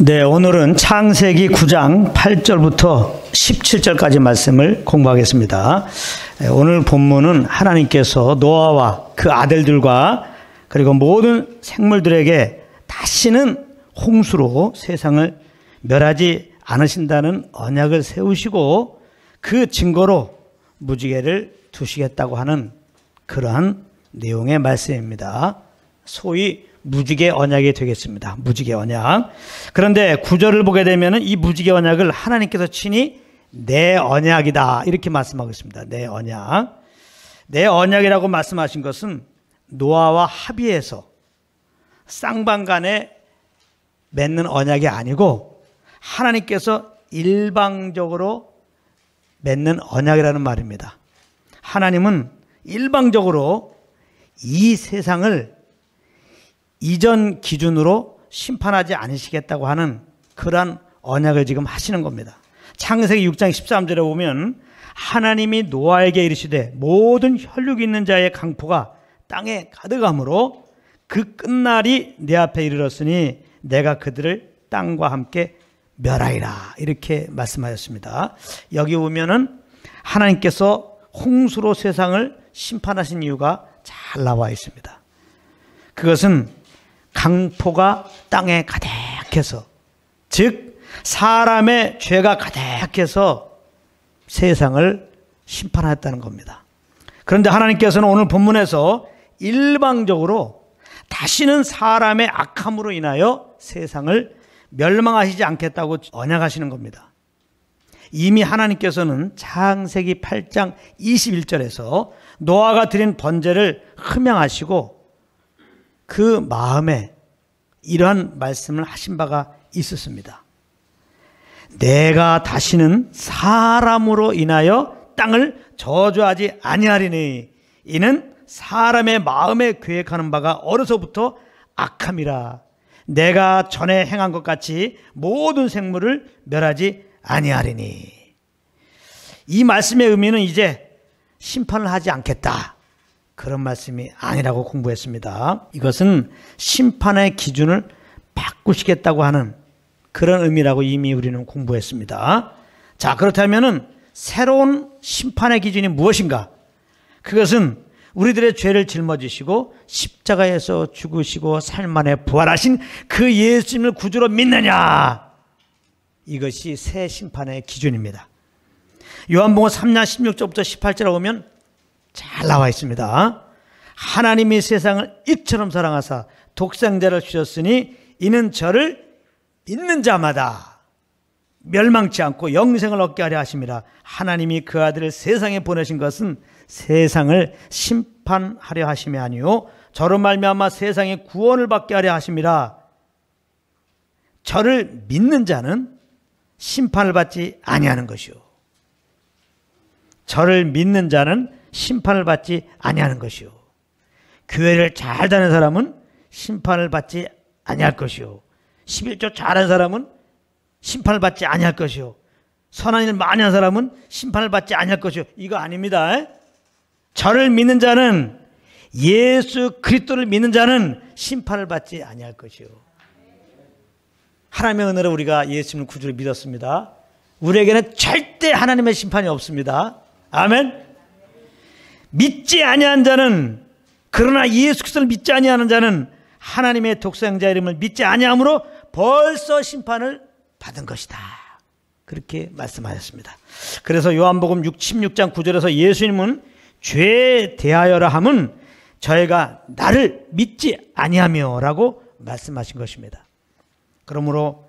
네, 오늘은 창세기 9장 8절부터 17절까지 말씀을 공부하겠습니다. 오늘 본문은 하나님께서 노아와 그 아들들과 그리고 모든 생물들에게 다시는 홍수로 세상을 멸하지 않으신다는 언약을 세우시고 그 증거로 무지개를 두시겠다고 하는 그러한 내용의 말씀입니다. 소위 무지개 언약이 되겠습니다. 무지개 언약. 그런데 9절을 보게 되면 이 무지개 언약을 하나님께서 친히 내 언약이다 이렇게 말씀하고 있습니다. 내 언약. 내 언약이라고 말씀하신 것은 노아와 합의해서 쌍방간에 맺는 언약이 아니고 하나님께서 일방적으로 맺는 언약이라는 말입니다. 하나님은 일방적으로 이 세상을 이전 기준으로 심판하지 않으시겠다고 하는 그러한 언약을 지금 하시는 겁니다. 창세기 6장 13절에 보면 하나님이 노아에게 이르시되 모든 혈육이 있는 자의 강포가 땅에 가득함으로 그 끝날이 내 앞에 이르렀으니 내가 그들을 땅과 함께 멸하리라 이렇게 말씀하셨습니다. 여기 보면은 하나님께서 홍수로 세상을 심판하신 이유가 잘 나와 있습니다. 그것은 강포가 땅에 가득해서, 즉 사람의 죄가 가득해서 세상을 심판하였다는 겁니다. 그런데 하나님께서는 오늘 본문에서 일방적으로 다시는 사람의 악함으로 인하여 세상을 멸망하시지 않겠다고 언약하시는 겁니다. 이미 하나님께서는 창세기 8장 21절에서 노아가 드린 번제를 흠양하시고 그 마음에 이러한 말씀을 하신 바가 있었습니다. 내가 다시는 사람으로 인하여 땅을 저주하지 아니하리니 이는 사람의 마음에 계획하는 바가 어려서부터 악함이라. 내가 전에 행한 것 같이 모든 생물을 멸하지 아니하리니. 이 말씀의 의미는 이제 심판을 하지 않겠다, 그런 말씀이 아니라고 공부했습니다. 이것은 심판의 기준을 바꾸시겠다고 하는 그런 의미라고 이미 우리는 공부했습니다. 자, 그렇다면은 새로운 심판의 기준이 무엇인가? 그것은 우리들의 죄를 짊어지시고 십자가에서 죽으시고 삶 만에 부활하신 그 예수님을 구주로 믿느냐? 이것이 새 심판의 기준입니다. 요한복음 3장 16절부터 18절에 보면 잘 나와 있습니다. 하나님이 세상을 이처럼 사랑하사 독생자를 주셨으니 이는 저를 믿는 자마다 멸망치 않고 영생을 얻게 하려 하심이라. 하나님이 그 아들을 세상에 보내신 것은 세상을 심판하려 하심이 아니요 저로 말미암아 세상의 구원을 받게 하려 하심이라. 저를 믿는 자는 심판을 받지 아니하는 것이요 저를 믿는 자는 심판을 받지 아니하는 것이요 교회를 잘 다니는 사람은 심판을 받지 아니할 것이요 11조 잘하는 사람은 심판을 받지 아니할 것이요 선한 일 많이 한 사람은 심판을 받지 아니할 것이요. 이거 아닙니다. 저를 믿는 자는, 예수 그리스도를 믿는 자는 심판을 받지 아니할 것이요. 하나님의 은혜로 우리가 예수님을 구주로 믿었습니다. 우리에게는 절대 하나님의 심판이 없습니다. 아멘. 믿지 아니한 자는, 그러나 예수 그리스도를 믿지 아니하는 자는 하나님의 독생자 이름을 믿지 아니함으로 벌써 심판을 받은 것이다, 그렇게 말씀하셨습니다. 그래서 요한복음 16장 9절에서 예수님은 죄에 대하여라 함은 저희가 나를 믿지 아니하며 라고 말씀하신 것입니다. 그러므로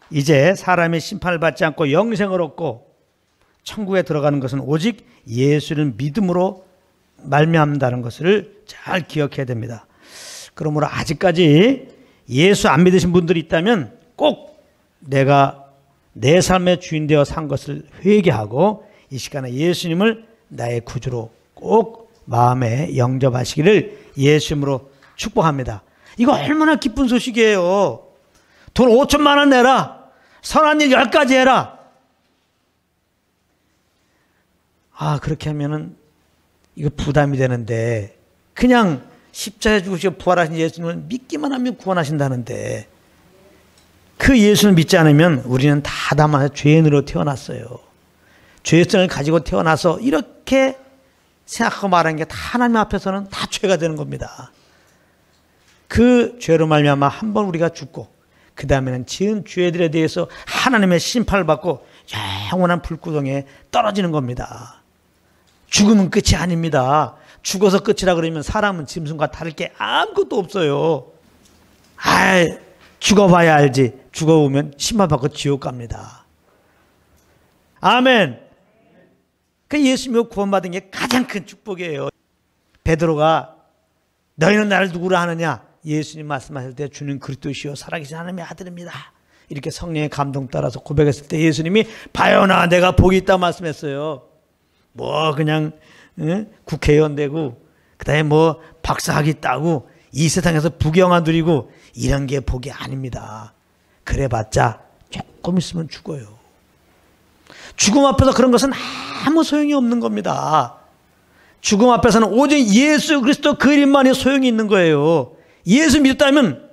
이제 사람이 심판을 받지 않고 영생을 얻고 천국에 들어가는 것은 오직 예수를 믿음으로 말미암는다는 것을 잘 기억해야 됩니다. 그러므로 아직까지 예수 안 믿으신 분들이 있다면 꼭 내가 내 삶의 주인 되어 산 것을 회개하고 이 시간에 예수님을 나의 구주로 꼭 마음에 영접하시기를 예수님으로 축복합니다. 이거 얼마나 기쁜 소식이에요. 돈 5천만 원 내라, 선한 일 10가지 해라. 그렇게 하면은 이거 부담이 되는데, 그냥 십자가에 죽으시고 부활하신 예수님을 믿기만 하면 구원하신다는데 그 예수를 믿지 않으면 우리는 다 아담에서 죄인으로 태어났어요. 죄성을 가지고 태어나서 이렇게 생각하고 말하는 게 다 하나님 앞에서는 다 죄가 되는 겁니다. 그 죄로 말미암아 한 번 우리가 죽고 그 다음에는 지은 죄들에 대해서 하나님의 심판을 받고 영원한 불구덩이에 떨어지는 겁니다. 죽음은 끝이 아닙니다. 죽어서 끝이라 그러면 사람은 짐승과 다를 게 아무것도 없어요. 죽어봐야 알지. 죽어보면 심판받고 지옥 갑니다. 아멘. 그 예수 믿고 구원받은 게 가장 큰 축복이에요. 베드로가 너희는 나를 누구라 하느냐? 예수님 말씀하실 때 주는 그리스도시요 살아계신 하나님의 아들입니다. 이렇게 성령의 감동 따라서 고백했을 때 예수님이 바요나 내가 복이 있다 말씀했어요. 뭐 그냥 국회의원 되고 그다음에 뭐 박사학위 따고 이 세상에서 부경화 누리고 이런 게 복이 아닙니다. 그래봤자 조금 있으면 죽어요. 죽음 앞에서 그런 것은 아무 소용이 없는 겁니다. 죽음 앞에서는 오직 예수 그리스도 그 이름만이 소용이 있는 거예요. 예수 믿었다면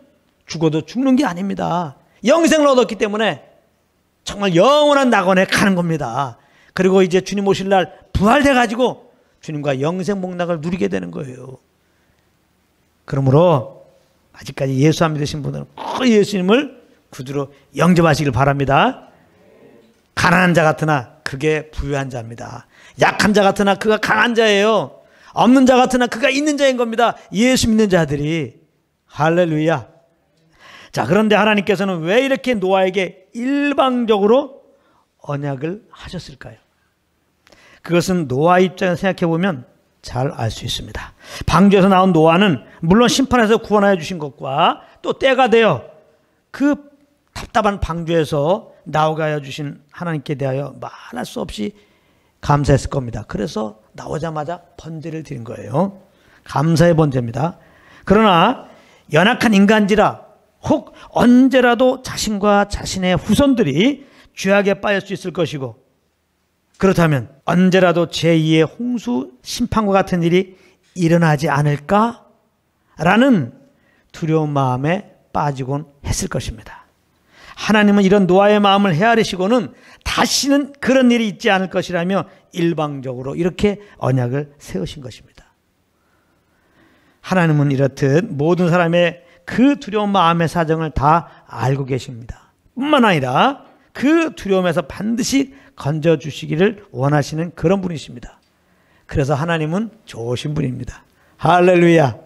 죽어도 죽는 게 아닙니다. 영생을 얻었기 때문에 정말 영원한 낙원에 가는 겁니다. 그리고 이제 주님 오실 날 부활돼 가지고 주님과 영생 복락을 누리게 되는 거예요. 그러므로 아직까지 예수 안 믿으신 분들은 꼭 예수님을 구주로 영접하시길 바랍니다. 가난한 자 같으나 그게 부유한 자입니다. 약한 자 같으나 그가 강한 자예요. 없는 자 같으나 그가 있는 자인 겁니다. 예수 믿는 자들이. 할렐루야. 자, 그런데 하나님께서는 왜 이렇게 노아에게 일방적으로 언약을 하셨을까요? 그것은 노아 입장에서 생각해 보면 잘 알 수 있습니다. 방주에서 나온 노아는 물론 심판에서 구원하여 주신 것과 또 때가 되어 그 답답한 방주에서 나오게 하여 주신 하나님께 대하여 말할 수 없이 감사했을 겁니다. 그래서 나오자마자 번제를 드린 거예요. 감사의 번제입니다. 그러나 연약한 인간지라 혹 언제라도 자신과 자신의 후손들이 죄악에 빠질 수 있을 것이고 그렇다면 언제라도 제2의 홍수 심판과 같은 일이 일어나지 않을까라는 두려운 마음에 빠지곤 했을 것입니다. 하나님은 이런 노아의 마음을 헤아리시고는 다시는 그런 일이 있지 않을 것이라며 일방적으로 이렇게 언약을 세우신 것입니다. 하나님은 이렇듯 모든 사람의 그 두려운 마음의 사정을 다 알고 계십니다. 뿐만 아니라 그 두려움에서 반드시 건져주시기를 원하시는 그런 분이십니다. 그래서 하나님은 좋으신 분입니다. 할렐루야.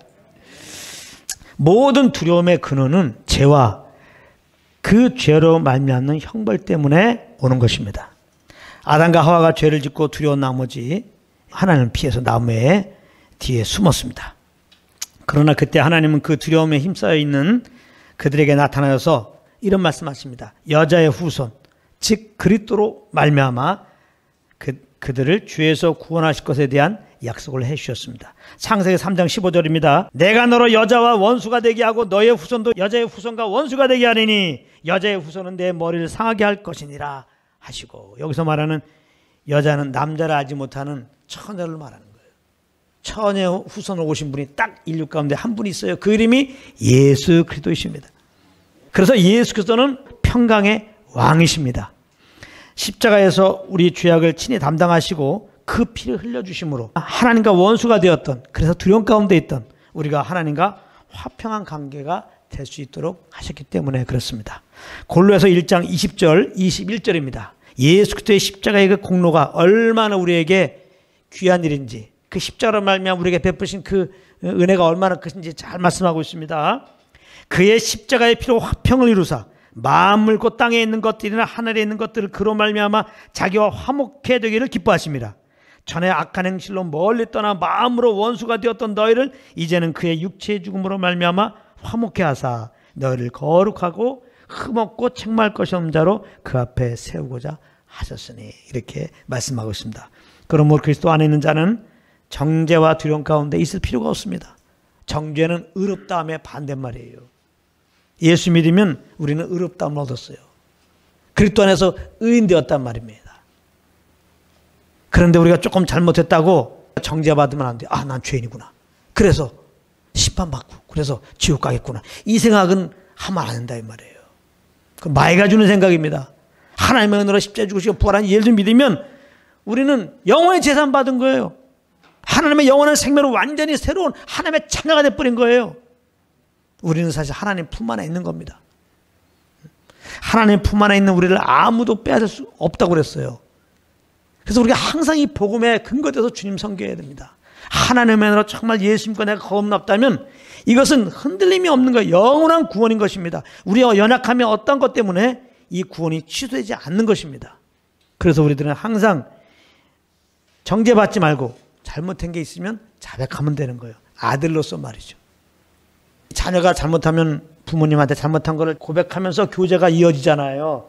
모든 두려움의 근원은 죄와 그 죄로 말미암는 형벌 때문에 오는 것입니다. 아담과 하와가 죄를 짓고 두려운 나머지 하나님을 피해서 나무의 뒤에 숨었습니다. 그러나 그때 하나님은 그 두려움에 힘싸여 있는 그들에게 나타나셔서 이런 말씀하십니다. 여자의 후손 즉 그리스도로 말미암아 그들을 죄에서 구원하실 것에 대한 약속을 해주셨습니다. 창세기 3장 15절입니다. 내가 너로 여자와 원수가 되게 하고 너의 후손도 여자의 후손과 원수가 되게 하리니 여자의 후손은 내 머리를 상하게 할 것이니라 하시고, 여기서 말하는 여자는 남자를 알지 못하는 처녀를 말하는 거예요. 처녀의 후손으로 오신 분이 딱 인류 가운데 한 분이 있어요. 그 이름이 예수 그리스도이십니다. 그래서 예수 그리스도는 평강의 왕이십니다. 십자가에서 우리 죄악을 친히 담당하시고 그 피를 흘려주심으로 하나님과 원수가 되었던, 그래서 두려움 가운데 있던 우리가 하나님과 화평한 관계가 될 수 있도록 하셨기 때문에 그렇습니다. 골로새서 1장 20절 21절입니다. 예수 그리스도의 십자가의 그 공로가 얼마나 우리에게 귀한 일인지, 그 십자가로 말미암아 우리에게 베푸신 그 은혜가 얼마나 크신지 잘 말씀하고 있습니다. 그의 십자가의 피로 화평을 이루사 만물 곧 땅에 있는 것들이나 하늘에 있는 것들을 그로 말미암아 자기와 화목해 되기를 기뻐하십니다. 전에 악한 행실로 멀리 떠나 마음으로 원수가 되었던 너희를 이제는 그의 육체의 죽음으로 말미암아 화목해 하사 너희를 거룩하고 흠없고 책망할 것이 없는 자로 그 앞에 세우고자 하셨으니, 이렇게 말씀하고 있습니다. 그러므로 그리스도 안에 있는 자는 정죄와 두려움 가운데 있을 필요가 없습니다. 정죄는 의롭다함의 반대말이에요. 예수 믿으면 우리는 의롭다함을 얻었어요. 그리스도 안에서 의인 되었단 말입니다. 그런데 우리가 조금 잘못했다고 정죄받으면 안 돼. 아, 난 죄인이구나. 그래서 심판받고 그래서 지옥 가겠구나. 이 생각은 하면 안 된다 이 말이에요. 그 마이가 주는 생각입니다. 하나님의 은혜로 십자가에 죽으시고 부활한 예수를 믿으면 우리는 영원의 재산 받은 거예요. 하나님의 영원한 생명으로 완전히 새로운 하나님의 자녀가 돼버린 거예요. 우리는 사실 하나님 품 안에 있는 겁니다. 하나님 품 안에 있는 우리를 아무도 빼앗을 수 없다고 그랬어요. 그래서 우리가 항상 이 복음에 근거돼서 주님 섬겨야 됩니다. 하나님의 은혜로 정말 예수님과 내가 거듭났다면 이것은 흔들림이 없는 거예요. 영원한 구원인 것입니다. 우리가 연약하면 어떤 것 때문에 이 구원이 취소되지 않는 것입니다. 그래서 우리들은 항상 정죄받지 말고 잘못한 게 있으면 자백하면 되는 거예요. 아들로서 말이죠. 자녀가 잘못하면 부모님한테 잘못한 것을 고백하면서 교제가 이어지잖아요.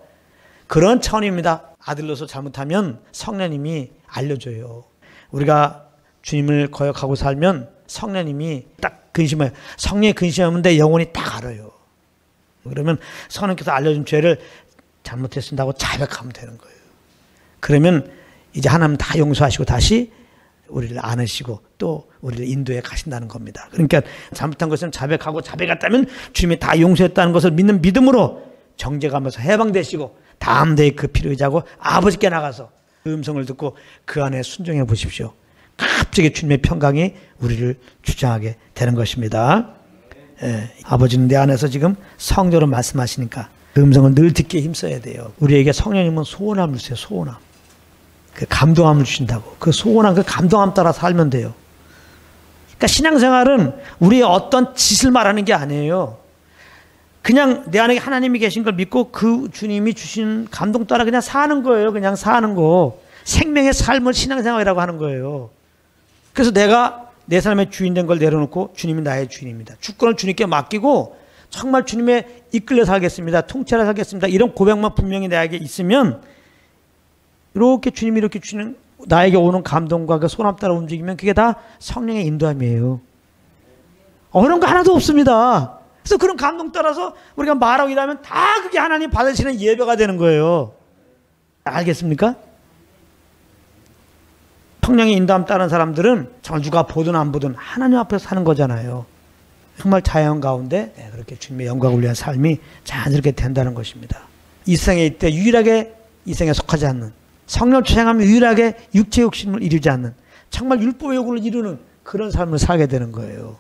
그런 차원입니다. 아들로서 잘못하면 성령님이 알려줘요. 우리가 주님을 거역하고 살면 성령님이 딱 근심해요. 성령이 근심하면 내 영혼이 딱 알아요. 그러면 성령께서 알려준 죄를 잘못했습니다 하고 자백하면 되는 거예요. 그러면 이제 하나님 다 용서하시고 다시 우리를 안으시고 또 우리를 인도해 가신다는 겁니다. 그러니까 잘못한 것은 자백하고 자백했다면 주님이 다 용서했다는 것을 믿는 믿음으로 정죄감에서 해방되시고 다음 대에 그 피를 의지하고 아버지께 나가서 그 음성을 듣고 그 안에 순종해 보십시오. 갑자기 주님의 평강이 우리를 주장하게 되는 것입니다. 아버지는 내 안에서 지금 성령으로 말씀하시니까 그 음성을 늘 듣기에 힘써야 돼요. 우리에게 성령님은 소원함을 주세요. 소원함. 그 감동함을 주신다고. 그 소원함, 그 감동함 따라 살면 돼요. 그러니까 신앙생활은 우리의 어떤 짓을 말하는 게 아니에요. 그냥 내 안에 하나님이 계신 걸 믿고 그 주님이 주신 감동 따라 그냥 사는 거예요. 그냥 사는 거. 생명의 삶을 신앙생활이라고 하는 거예요. 그래서 내가 내 삶의 주인 된 걸 내려놓고 주님이 나의 주인입니다. 주권을 주님께 맡기고 정말 주님의 이끌려 살겠습니다. 통치하여 살겠습니다. 이런 고백만 분명히 나에게 있으면 이렇게 주님이 이렇게 주는 나에게 오는 감동과 그 소감 따라 움직이면 그게 다 성령의 인도함이에요. 어려운 거 하나도 없습니다. 그래서 그런 감동 따라서 우리가 말하고 일하면 다 그게 하나님 받으시는 예배가 되는 거예요. 알겠습니까? 성령의 인도함 따른 사람들은 정말 누가 보든 안 보든 하나님 앞에서 사는 거잖아요. 정말 자연 가운데 그렇게 주님의 영광을 위한 삶이 자연스럽게 된다는 것입니다. 이 생에 이때 유일하게 이 생에 속하지 않는 성령 추행하면 유일하게 육체 욕심을 이루지 않는 정말 율법의 요구를 이루는 그런 삶을 살게 되는 거예요.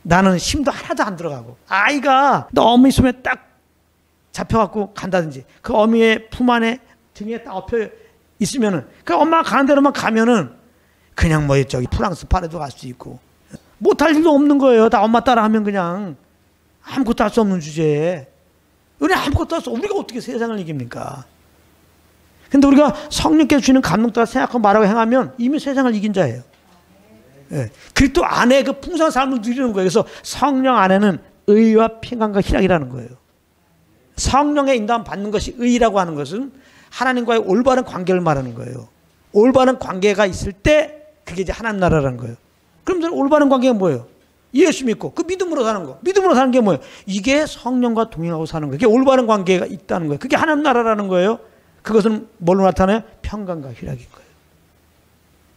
나는 힘도 하나도 안 들어가고 아이가 어머니 손에 딱 잡혀갖고 간다든지 그 어미의 품 안에 등에 딱 엎여 있으면은 그 엄마가 가는 대로만 가면은 그냥 뭐 저기 프랑스 파리도 갈 수 있고 못할 일도 없는 거예요. 다 엄마 따라 하면 그냥 아무것도 할 수 없는 주제에 우리 아무것도 할 수 우리가 어떻게 세상을 이깁니까? 근데 우리가 성령께서 주는 감동 따라 생각하고 말하고 행하면 이미 세상을 이긴 자예요. 예. 그리스도 안에 그 풍성한 삶을 누리는 거예요. 그래서 성령 안에는 의와 평강과 희락이라는 거예요. 성령의 인도함 받는 것이 의라고 하는 것은 하나님과의 올바른 관계를 말하는 거예요. 올바른 관계가 있을 때 그게 이제 하나님 나라라는 거예요. 그럼 저는 올바른 관계가 뭐예요? 예수 믿고 그 믿음으로 사는 거. 믿음으로 사는 게 뭐예요? 이게 성령과 동행하고 사는 거예요. 그게 올바른 관계가 있다는 거예요. 그게 하나님 나라라는 거예요. 그것은 뭘로 나타나요? 평강과 희락인 거예요.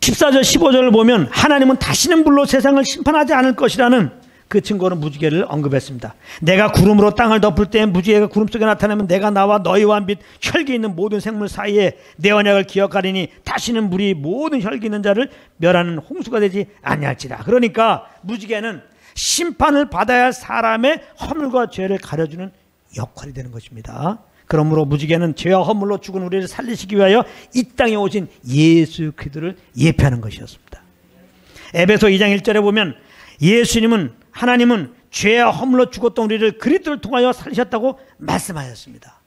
14절 15절을 보면 하나님은 다시는 불로 세상을 심판하지 않을 것이라는 그 증거는 무지개를 언급했습니다. 내가 구름으로 땅을 덮을 때 무지개가 구름 속에 나타나면 내가 나와 너희와 및 혈기 있는 모든 생물 사이에 내 언약을 기억하리니 다시는 물이 모든 혈기 있는 자를 멸하는 홍수가 되지 아니할지라. 그러니까 무지개는 심판을 받아야 할 사람의 허물과 죄를 가려주는 역할이 되는 것입니다. 그러므로 무지개는 죄와 허물로 죽은 우리를 살리시기 위하여 이 땅에 오신 예수 그리스도를 예표하는 것이었습니다. 에베소 2장 1절에 보면 예수님은 하나님은 죄와 허물로 죽었던 우리를 그리스도를 통하여 살리셨다고 말씀하셨습니다.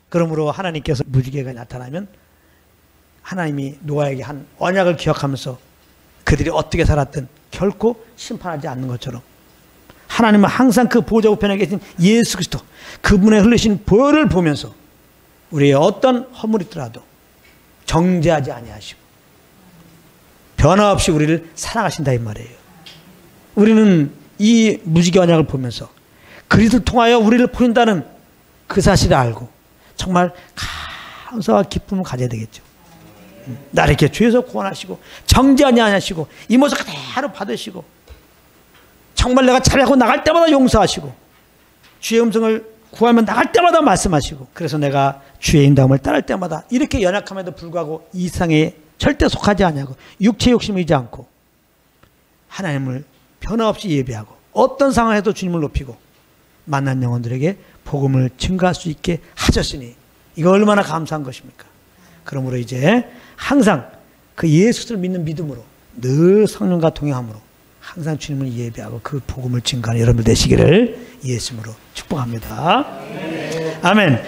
그러므로 하나님께서 무지개가 나타나면 하나님이 노아에게 한 언약을 기억하면서 그들이 어떻게 살았든 결코 심판하지 않는 것처럼 하나님은 항상 그 보좌 우편에 계신 예수 그리스도 그분의 흘리신 보혈을 보면서 우리의 어떤 허물이 있더라도 정죄하지 아니하시고 변화없이 우리를 사랑하신다 이 말이에요. 우리는 이 무지개 언약을 보면서 그리스도를 통하여 우리를 보인다는 그 사실을 알고 정말 감사와 기쁨을 가져야 되겠죠. 나를 이렇게 죄에서 구원하시고 정죄하지 아니하시고 이 모습 그대로 받으시고 정말 내가 잘하고 나갈 때마다 용서하시고 주의 음성을 구하면 나갈 때마다 말씀하시고, 그래서 내가 주의 인도함을 따를 때마다 이렇게 연약함에도 불구하고 이 세상에 절대 속하지 않냐고, 육체 욕심 의지 않고 하나님을 변함없이 예배하고 어떤 상황에도 주님을 높이고 만난 영혼들에게 복음을 증거할 수 있게 하셨으니 이거 얼마나 감사한 것입니까? 그러므로 이제 항상 그 예수를 믿는 믿음으로 늘 성령과 동행함으로 항상 주님을 예배하고 그 복음을 증거하는 여러분들 되시기를 예수님으로 축복합니다. 아멘.